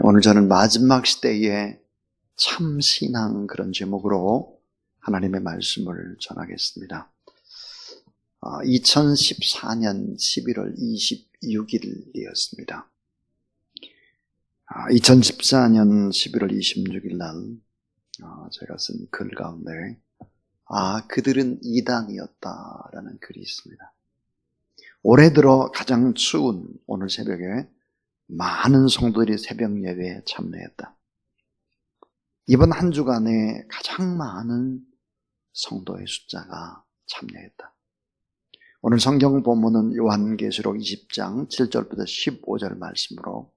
오늘 저는 마지막 시대의 참신앙 그런 제목으로 하나님의 말씀을 전하겠습니다. 2014년 11월 26일이었습니다. 2014년 11월 26일 날 제가 쓴 글 가운데 그들은 이단이었다라는 글이 있습니다. 올해 들어 가장 추운 오늘 새벽에 많은 성도들이 새벽 예배에 참여했다. 이번 한 주간에 가장 많은 성도의 숫자가 참여했다. 오늘 성경 본문은 요한계시록 20장 7절부터 15절 말씀으로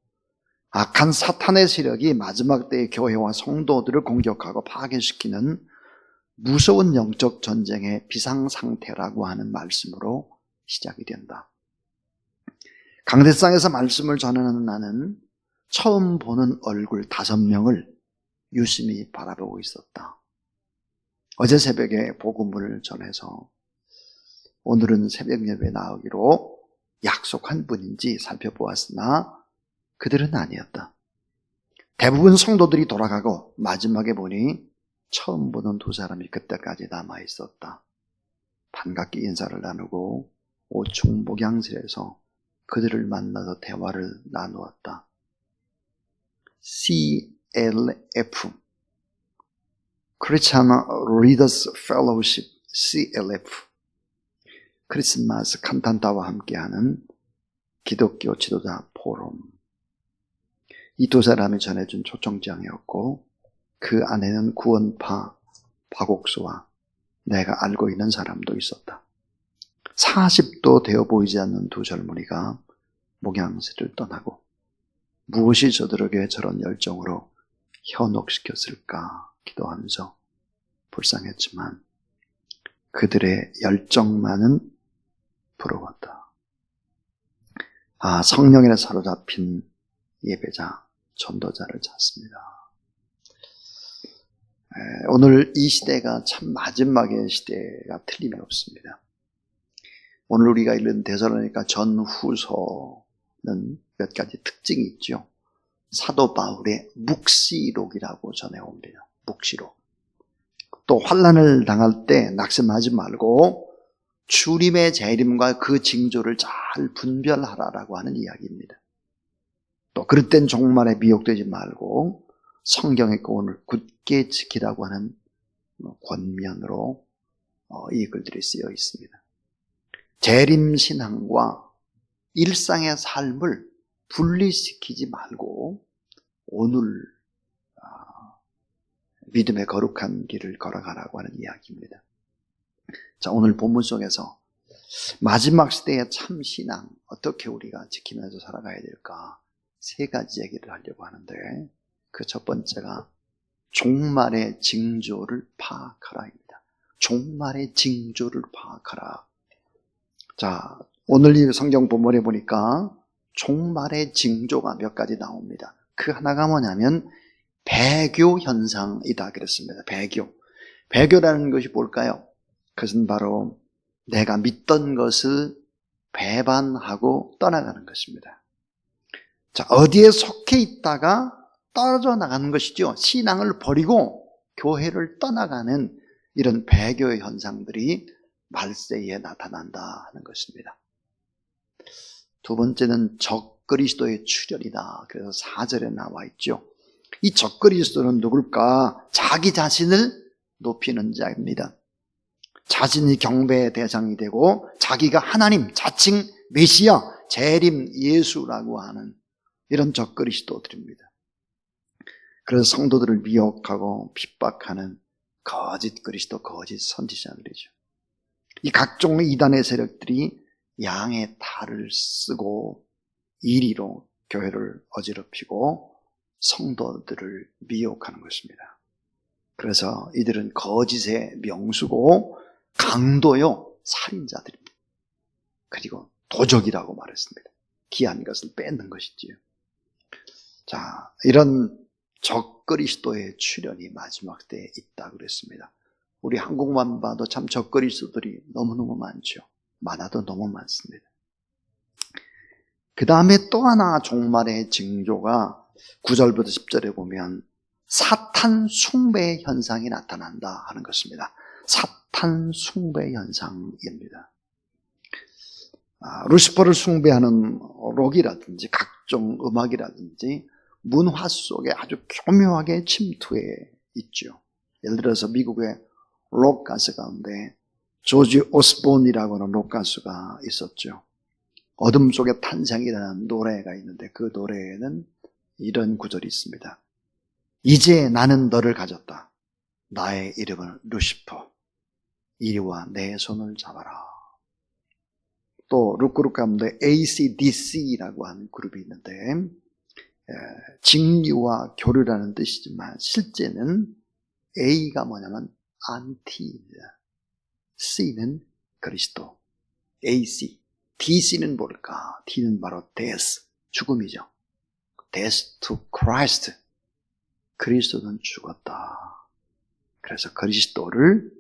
악한 사탄의 세력이 마지막 때의 교회와 성도들을 공격하고 파괴시키는 무서운 영적 전쟁의 비상상태라고 하는 말씀으로 시작이 된다. 강대상에서 말씀을 전하는 나는 처음 보는 얼굴 5명을 유심히 바라보고 있었다. 어제 새벽에 복음을 전해서 오늘은 새벽 예배에 나오기로 약속한 분인지 살펴보았으나 그들은 아니었다. 대부분 성도들이 돌아가고 마지막에 보니 처음 보는 2사람이 그때까지 남아있었다. 반갑게 인사를 나누고 5층 목양실에서 그들을 만나서 대화를 나누었다. CLF, Christian Readers Fellowship, CLF, 크리스마스 칸탄타와 함께하는 기독교 지도자 포럼. 이 2사람이 전해준 초청장이었고 그 안에는 구원파 박옥수와 내가 알고 있는 사람도 있었다. 40도 되어 보이지 않는 2 젊은이가 목양실을 떠나고 무엇이 저들에게 저런 열정으로 현혹시켰을까 기도하면서 불쌍했지만 그들의 열정만은 부러웠다. 성령에 사로잡힌 예배자, 전도자를 찾습니다. 오늘 이 시대가 참 마지막의 시대가 틀림이 없습니다. 오늘 우리가 읽은 데살로니가 전후서는 몇 가지 특징이 있죠. 사도 바울의 묵시록이라고 전해옵니다. 묵시록. 또 환난을 당할 때 낙심하지 말고 주님의 재림과 그 징조를 잘 분별하라라고 하는 이야기입니다. 또 그럴 땐 종말에 미혹되지 말고 성경의 교훈을 굳게 지키라고 하는 권면으로 이 글들이 쓰여 있습니다. 재림신앙과 일상의 삶을 분리시키지 말고 오늘 믿음의 거룩한 길을 걸어가라고 하는 이야기입니다. 자, 오늘 본문 속에서 마지막 시대의 참신앙 어떻게 우리가 지키면서 살아가야 될까 3가지 얘기를 하려고 하는데 그 첫 번째가 종말의 징조를 파악하라입니다. 종말의 징조를 파악하라. 자, 오늘 이 성경 본문에 보니까 종말의 징조가 몇 가지 나옵니다. 그 하나가 뭐냐면 배교 현상이다 그랬습니다. 배교라는 것이 뭘까요? 그것은 바로 내가 믿던 것을 배반하고 떠나가는 것입니다. 자, 어디에 속해 있다가 떨어져 나가는 것이죠. 신앙을 버리고 교회를 떠나가는 이런 배교의 현상들이 말세에 나타난다 하는 것입니다. 2 번째는 적그리스도의 출현이다. 그래서 4절에 나와 있죠. 이 적그리스도는 누굴까? 자기 자신을 높이는 자입니다. 자신이 경배의 대상이 되고 자기가 하나님, 자칭 메시아, 재림 예수라고 하는 이런 적그리스도들입니다. 그래서 성도들을 미혹하고 핍박하는 거짓 그리스도, 거짓 선지자들이죠. 이 각종 이단의 세력들이 양의 탈을 쓰고 이리로 교회를 어지럽히고 성도들을 미혹하는 것입니다. 그래서 이들은 거짓의 명수고 강도요 살인자들입니다. 그리고 도적이라고 말했습니다. 귀한 것을 뺏는 것이지요. 자, 이런 적그리스도의 출현이 마지막 때에 있다 그랬습니다. 우리 한국만 봐도 참 적그리스도들이 너무너무 많죠. 많아도 너무 많습니다. 그 다음에 또 하나 종말의 징조가 9절부터 10절에 보면 사탄 숭배 현상이 나타난다 하는 것입니다. 사탄 숭배 현상입니다. 루시퍼를 숭배하는 록이라든지 각종 음악이라든지 문화 속에 아주 교묘하게 침투해 있죠. 예를 들어서 미국의 록 가수 가운데 조지 오스본이라고 하는 록 가수가 있었죠. 어둠 속의 탄생이라는 노래가 있는데 그 노래에는 이런 구절이 있습니다. 이제 나는 너를 가졌다. 나의 이름은 루시퍼. 이리와 내 손을 잡아라. 또 룩그룹 가운데 AC/DC라고 하는 그룹이 있는데 직류와 교류라는 뜻이지만 실제는 A가 뭐냐면 안티입니다. C는 그리스도, AC. DC는 뭘까? D는 바로 death, 죽음이죠. death to Christ. 그리스도는 죽었다. 그래서 그리스도를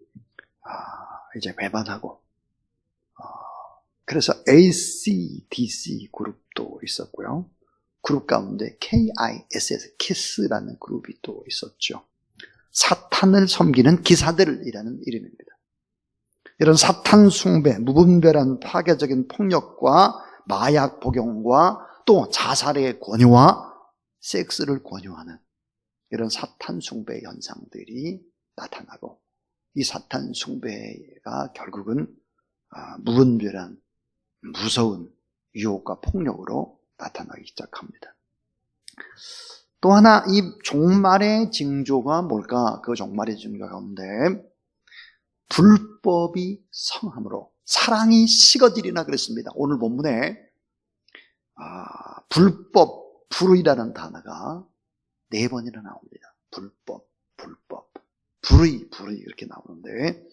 이제 배반하고 그래서 AC/DC 그룹도 있었고요. 그룹 가운데 KISS, 키스라는 그룹이 또 있었죠. 사탄을 섬기는 기사들이라는 이름입니다. 이런 사탄 숭배, 무분별한 파괴적인 폭력과 마약 복용과 또 자살의 권유와 섹스를 권유하는 이런 사탄 숭배 현상들이 나타나고 이 사탄 숭배가 결국은 무분별한 무서운 유혹과 폭력으로 나타나기 시작합니다. 또 하나 이 종말의 징조가 뭘까? 그 종말의 징조 가운데 불법이 성함으로 사랑이 식어지리나 그랬습니다. 오늘 본문에 불법, 불의라는 단어가 4번이나 나옵니다. 불법, 불의 이렇게 나오는데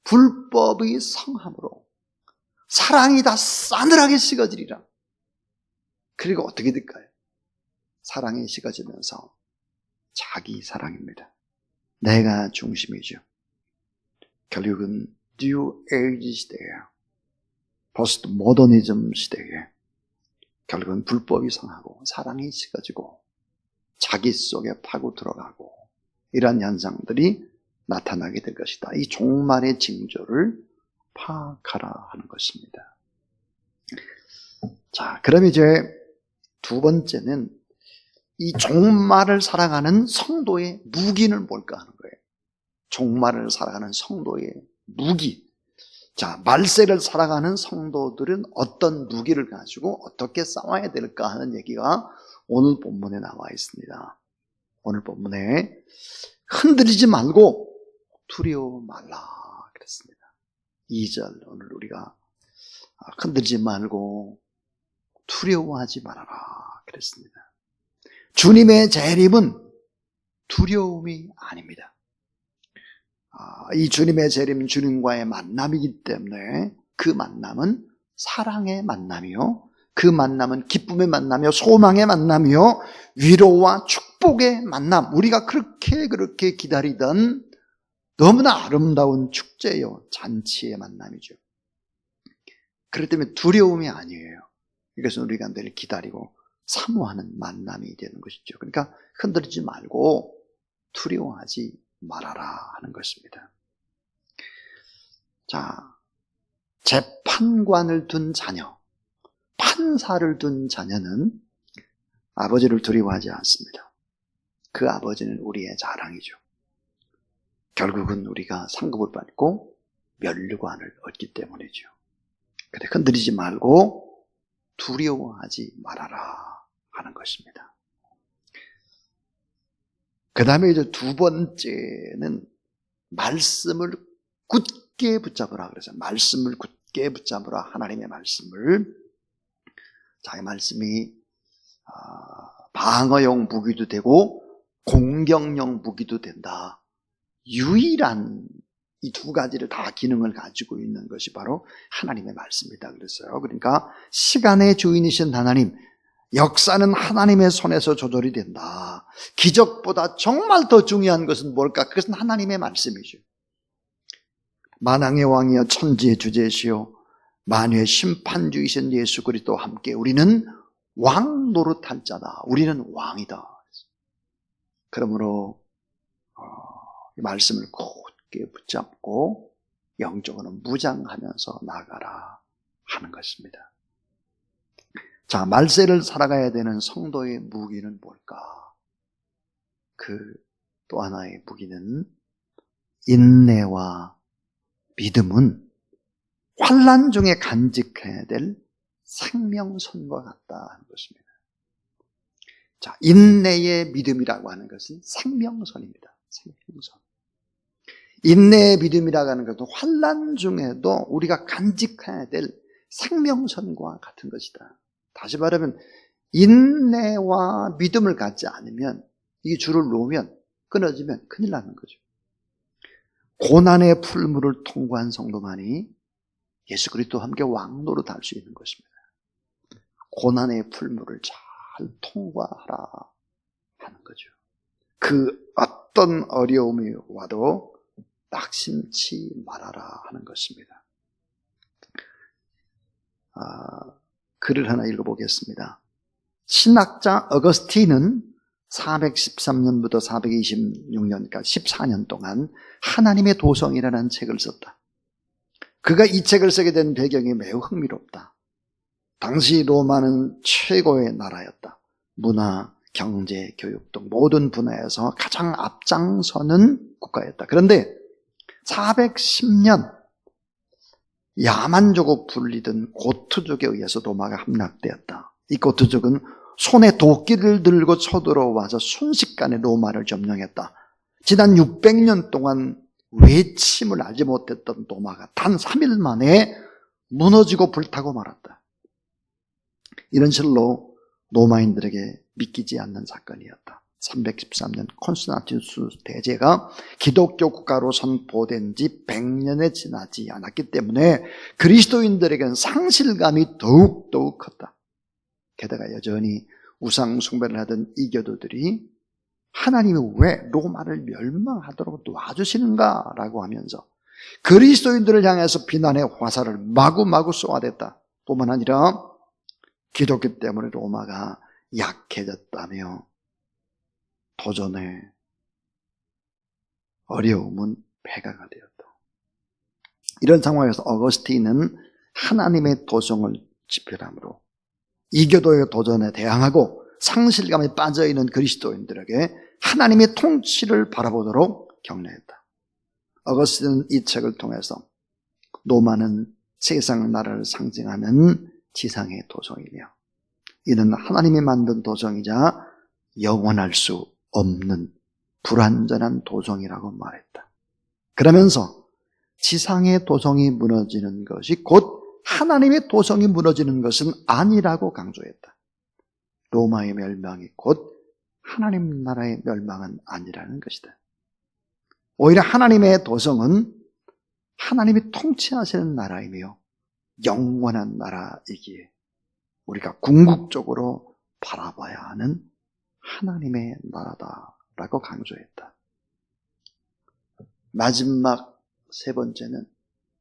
불법의 성함으로 사랑이 다 싸늘하게 식어지리라. 그리고 어떻게 될까요? 사랑이 식어지면서 자기 사랑입니다. 내가 중심이죠. 결국은 뉴 에이지 시대에 포스트 모더니즘 시대에 결국은 불법이 성하고 사랑이 식어지고 자기 속에 파고 들어가고 이러한 현상들이 나타나게 될 것이다. 이 종말의 징조를 파악하라 하는 것입니다. 자, 그럼 이제 두 번째는 이 종말을 살아가는 성도의 무기는 뭘까 하는 거예요. 종말을 살아가는 성도의 무기. 자, 말세를 살아가는 성도들은 어떤 무기를 가지고 어떻게 싸워야 될까 하는 얘기가 오늘 본문에 나와 있습니다. 오늘 본문에 흔들리지 말고 두려워 말라 그랬습니다. 2절 오늘 우리가 흔들리지 말고 두려워하지 말아라 그랬습니다. 주님의 재림은 두려움이 아닙니다. 이 주님의 재림은 주님과의 만남이기 때문에 그 만남은 사랑의 만남이요, 그 만남은 기쁨의 만남이요, 소망의 만남이요, 위로와 축복의 만남, 우리가 그렇게 기다리던 너무나 아름다운 축제요, 잔치의 만남이죠. 그렇기 때문에 두려움이 아니에요. 이것은 우리가 늘 기다리고 사모하는 만남이 되는 것이죠. 그러니까 흔들리지 말고 두려워하지 말아라 하는 것입니다. 자, 재판관을 둔 자녀, 판사를 둔 자녀는 아버지를 두려워하지 않습니다. 그 아버지는 우리의 자랑이죠. 결국은 우리가 상급을 받고 면류관을 얻기 때문이죠. 근데 흔들리지 말고 두려워하지 말아라 하는 것입니다. 그 다음에 이제 두 번째는 말씀을 굳게 붙잡으라 그래서 말씀을 굳게 붙잡으라. 하나님의 말씀을. 자, 이 말씀이 방어용 무기도 되고 공격용 무기도 된다. 유일한 이 두 가지를 다 기능을 가지고 있는 것이 바로 하나님의 말씀이다 그랬어요. 그러니까 시간의 주인이신 하나님, 역사는 하나님의 손에서 조절이 된다. 기적보다 정말 더 중요한 것은 뭘까? 그것은 하나님의 말씀이죠. 만왕의 왕이여 천지의 주제시요 만유의 심판주이신 예수 그리스도와 함께 우리는 왕 노릇할 자다. 우리는 왕이다. 그러므로 이 말씀을 굳게 붙잡고 영적으로는 무장하면서 나가라 하는 것입니다. 자, 말세를 살아가야 되는 성도의 무기는 뭘까? 그 또 하나의 무기는 인내와 믿음은 환난 중에 간직해야 될 생명선과 같다 하는 것입니다. 자, 인내의 믿음이라고 하는 것은 생명선입니다. 생명선. 인내의 믿음이라고 하는 것은 환난 중에도 우리가 간직해야 될 생명선과 같은 것이다. 다시 말하면 인내와 믿음을 갖지 않으면 이 줄을 놓으면 끊어지면 큰일 나는 거죠. 고난의 풀무를 통과한 성도만이 예수 그리스도와 함께 왕노릇 할 수 있는 것입니다. 고난의 풀무를 잘 통과하라 하는 거죠. 그 어떤 어려움이 와도 낙심치 말아라 하는 것입니다. 글을 하나 읽어보겠습니다. 신학자 어거스틴은 413년부터 426년까지 14년 동안 하나님의 도성이라는 책을 썼다. 그가 이 책을 쓰게 된 배경이 매우 흥미롭다. 당시 로마는 최고의 나라였다. 문화, 경제, 교육 등 모든 분야에서 가장 앞장서는 국가였다. 그런데 410년 야만족으로 불리던 고트족에 의해서 로마가 함락되었다. 이 고트족은 손에 도끼를 들고 쳐들어와서 순식간에 로마를 점령했다. 지난 600년 동안 외침을 알지 못했던 로마가 단 3일 만에 무너지고 불타고 말았다. 이런 실로 로마인들에게 믿기지 않는 사건이었다. 313년 콘스탄티누스 대제가 기독교 국가로 선포된 지 100년에 지나지 않았기 때문에 그리스도인들에게는 상실감이 더욱 컸다. 게다가 여전히 우상 숭배를 하던 이교도들이 하나님이 왜 로마를 멸망하도록 놔주시는가라고 하면서 그리스도인들을 향해서 비난의 화살을 마구마구 쏘아댔다. 뿐만 아니라 기독교 때문에 로마가 약해졌다며 도전의 어려움은 배가가 되었다. 이런 상황에서 어거스틴은 하나님의 도성을 지표함으로 이교도의 도전에 대항하고 상실감에 빠져있는 그리스도인들에게 하나님의 통치를 바라보도록 격려했다. 어거스틴은 이 책을 통해서 로마는 세상 나라를 상징하는 지상의 도성이며 이는 하나님이 만든 도성이자 영원할 수 없는 불완전한 도성이라고 말했다. 그러면서 지상의 도성이 무너지는 것이 곧 하나님의 도성이 무너지는 것은 아니라고 강조했다. 로마의 멸망이 곧 하나님 나라의 멸망은 아니라는 것이다. 오히려 하나님의 도성은 하나님이 통치하시는 나라이며 영원한 나라이기에 우리가 궁극적으로 바라봐야 하는 하나님의 나라다라고 강조했다. 마지막 세 번째는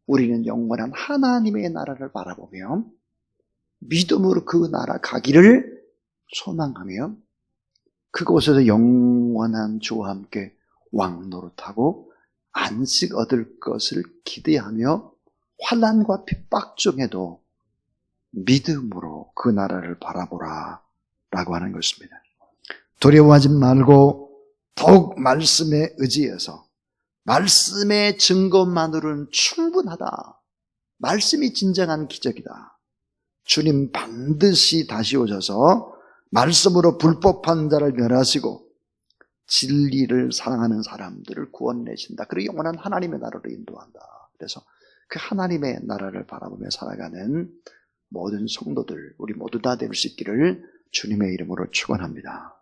우리는 영원한 하나님의 나라를 바라보며 믿음으로 그 나라 가기를 소망하며 그곳에서 영원한 주와 함께 왕노릇하고 안식 얻을 것을 기대하며 환난과 핍박 중에도 믿음으로 그 나라를 바라보라 라고 하는 것입니다. 두려워하지 말고 더욱 말씀에 의지해서 말씀의 증거만으로는 충분하다. 말씀이 진정한 기적이다. 주님 반드시 다시 오셔서 말씀으로 불법한 자를 멸하시고 진리를 사랑하는 사람들을 구원내신다. 그리고 영원한 하나님의 나라로 인도한다. 그래서 그 하나님의 나라를 바라보며 살아가는 모든 성도들, 우리 모두 다 될 수 있기를 주님의 이름으로 축원합니다.